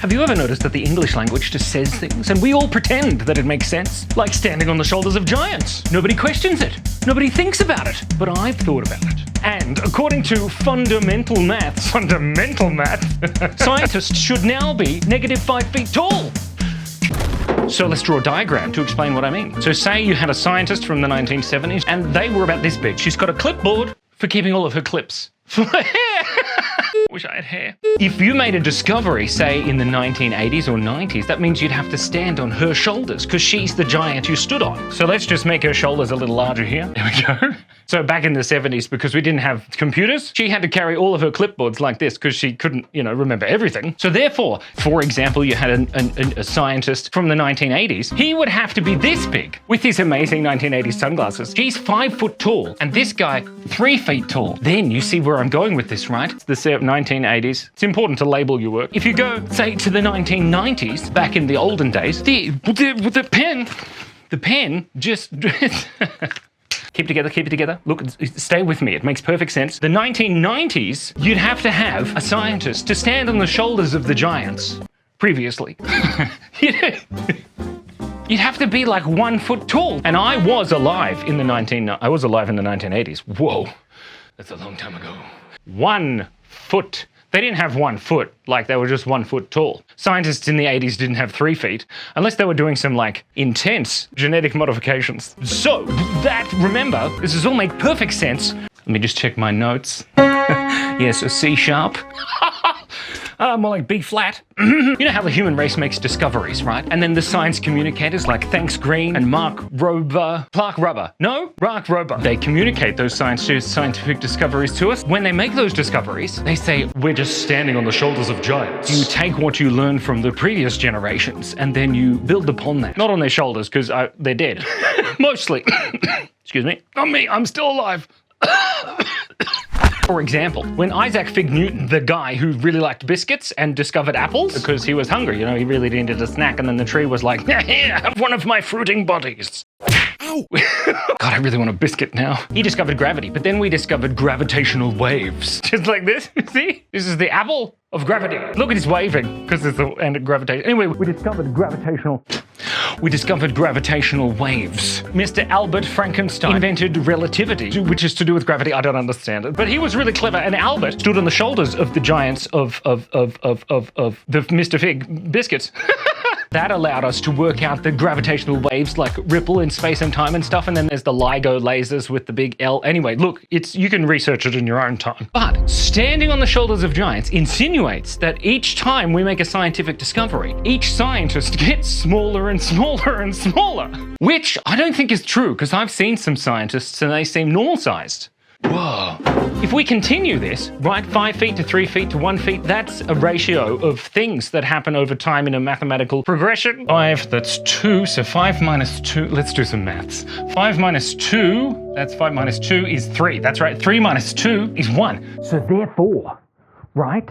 Have you ever noticed that the English language just says things and we all pretend that it makes sense? Like standing on the shoulders of giants. Nobody questions it. Nobody thinks about it. But I've thought about it. And according to fundamental math, scientists should now be -5 feet tall. So let's draw a diagram to explain what I mean. So say you had a scientist from the 1970s and they were about this big. She's got a clipboard for keeping all of her clips. For her hair. Wish I had hair. If you made a discovery, say in the 1980s or 90s, that means you'd have to stand on her shoulders because she's the giant you stood on. So let's just make her shoulders a little larger here. There we go. So back in the 70s, because we didn't have computers, she had to carry all of her clipboards like this because she couldn't, remember everything. So therefore, for example, you had a scientist from the 1980s. He would have to be this big with his amazing 1980s sunglasses. She's 5 foot tall and this guy 3 feet tall. Then you see where I'm going with this, right? It's the 1980s. It's important to label your work. If you go, say, to the 1990s, back in the olden days, the pen just... Keep it together. Look, stay with me. It makes perfect sense. The 1990s, you'd have to have a scientist to stand on the shoulders of the giants. Previously. You'd have to be like 1 foot tall. And I was alive in the 1980s. Whoa. That's a long time ago. 1 foot. They didn't have 1 foot, like they were just 1 foot tall. Scientists in the 80s didn't have 3 feet, unless they were doing some intense genetic modifications. So remember, this has all made perfect sense. Let me just check my notes. Yes, a C sharp. More like B flat. You know how the human race makes discoveries, right? And then the science communicators like Thanks Green and Mark Rober. They communicate those scientific discoveries to us. When they make those discoveries, they say, we're just standing on the shoulders of giants. You take what you learned from the previous generations and then you build upon that. Not on their shoulders, because they're dead. Mostly. Excuse me. Not me, I'm still alive. For example, when Isaac Fig Newton, the guy who really liked biscuits and discovered apples because he was hungry, he really needed a snack, and then the tree was like, here, have one of my fruiting bodies. Ow! God, I really want a biscuit now. He discovered gravity, but then we discovered gravitational waves. Just like this, see? This is the apple of gravity. Look, it's waving because it's the end of gravitation. Anyway, we discovered gravitational waves. Mr. Albert Frankenstein invented relativity, which is to do with gravity. I don't understand it, but he was really clever. And Albert stood on the shoulders of the giants of the Mr. Fig biscuits. That allowed us to work out the gravitational waves like ripple in space and time and stuff. And then there's the LIGO lasers with the big L. Anyway, look, you can research it in your own time. But standing on the shoulders of giants insinuates that each time we make a scientific discovery, each scientist gets smaller and smaller and smaller. Which I don't think is true, because I've seen some scientists and they seem normal-sized. Whoa. If we continue this, right, 5 feet to 3 feet to 1 feet, that's a ratio of things that happen over time in a mathematical progression. 5, that's 2, so 5 minus 2, let's do some maths. 5 minus 2, that's 5 minus 2 is 3, that's right, 3 minus 2 is 1. So therefore, right,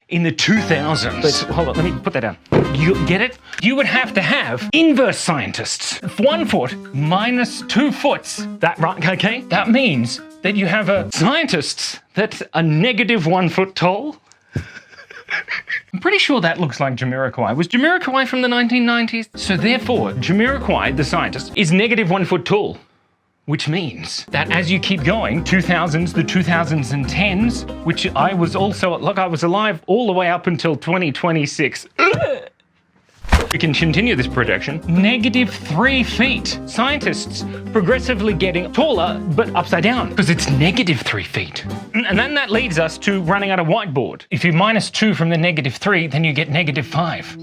in the 2000s, hold on, let me put that down. You get it? You would have to have inverse scientists. 1 foot minus 2 foots. That right? Okay? That means that you have scientists that are -1 foot tall. I'm pretty sure that looks like Jamiroquai. Was Jamiroquai from the 1990s? So therefore, Jamiroquai, the scientist, is -1 foot tall. Which means that as you keep going, 2000s, the 2010s, which I was also, I was alive all the way up until 2026. We can continue this projection. -3 feet. Scientists progressively getting taller, but upside down, because it's -3 feet. And then that leads us to running out of whiteboard. If you -2 from the -3, then you get -5.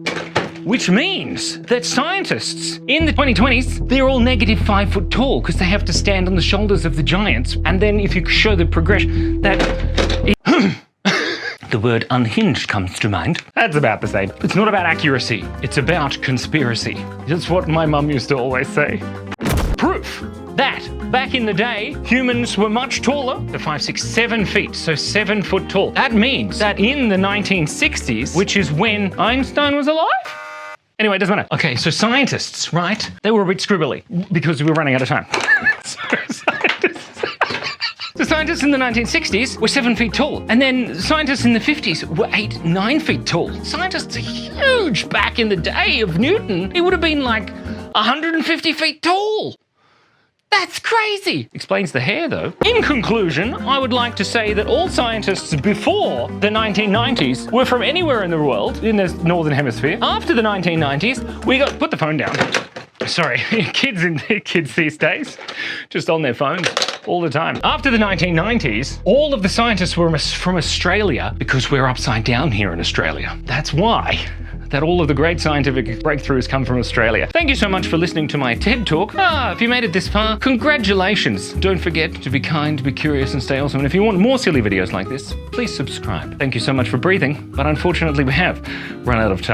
Which means that scientists in the 2020s, they're all -5 foot tall because they have to stand on the shoulders of the giants. And then if you show the progression, that... The word unhinged comes to mind. That's about the same. It's not about accuracy. It's about conspiracy. That's what my mum used to always say. Proof that back in the day, humans were much taller, to 5, 6, 7 feet, so 7 foot tall. That means that in the 1960s, which is when Einstein was alive? Anyway, it doesn't matter. Okay, so scientists, right? They were a bit scribbly because we were running out of time. So scientists in the 1960s were 7 feet tall, and then scientists in the 50s were 8, 9 feet tall. Scientists are huge. Back in the day of Newton, he would have been like 150 feet tall. That's crazy. Explains the hair, though. In conclusion, I would like to say that all scientists before the 1990s were from anywhere in the world, in the Northern Hemisphere. After the 1990s, we got... Put the phone down. Sorry, kids these days, just on their phones all the time. After the 1990s, all of the scientists were from Australia because we're upside down here in Australia. That's why that all of the great scientific breakthroughs come from Australia. Thank you so much for listening to my TED Talk. If you made it this far, congratulations. Don't forget to be kind, be curious, and stay awesome. And if you want more silly videos like this, please subscribe. Thank you so much for breathing, but unfortunately we have run out of time.